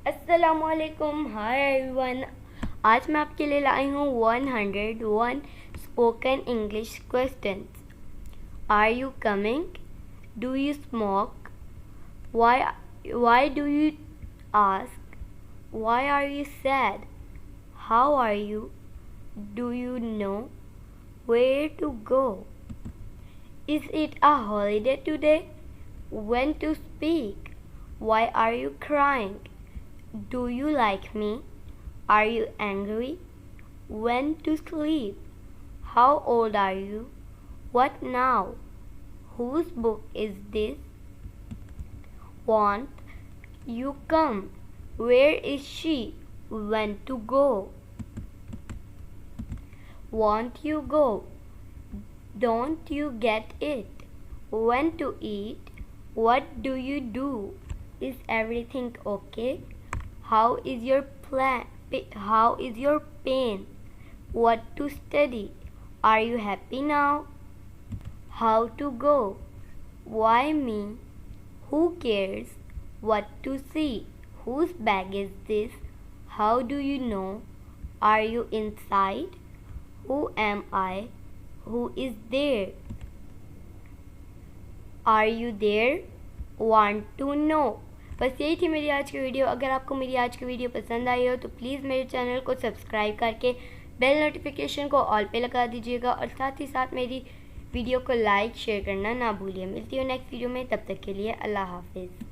अस्सलामुअलैकुम, hi everyone. आज मैं आपके लिए लाई हूँ 101 spoken English questions. Are you coming? Do you smoke? Why do you ask? Why are you sad? How are you? Do you know where to go? Is it a holiday today? When to speak? Why are you crying? Do you like me? Are you angry? When to sleep? How old are you? What now? Whose book is this? Won't you come? Where is she? When to go? Won't you go? Don't you get it? When to eat? What do you do? Is everything okay? How is your How is your pain? What to study? Are you happy now? How to go? Why me? Who cares? What to see? Whose bag is this? How do you know? Are you inside? Who am I? Who is there? Are you there? Want to know? बस यही थी मेरी आज की video. अगर आपको मेरी आज की वीडियो पसंद आई हो तो प्लीज़ मेरे चैनल को सब्सक्राइब करके बेल नोटिफिकेशन को ऑल पे लगा दीजिएगा और साथ ही साथ मेरी वीडियो को लाइक शेयर करना ना भूलिए। मिलती हूँ नेक्स्ट वीडियो में, तब तक के लिए अल्लाह हाफिज़।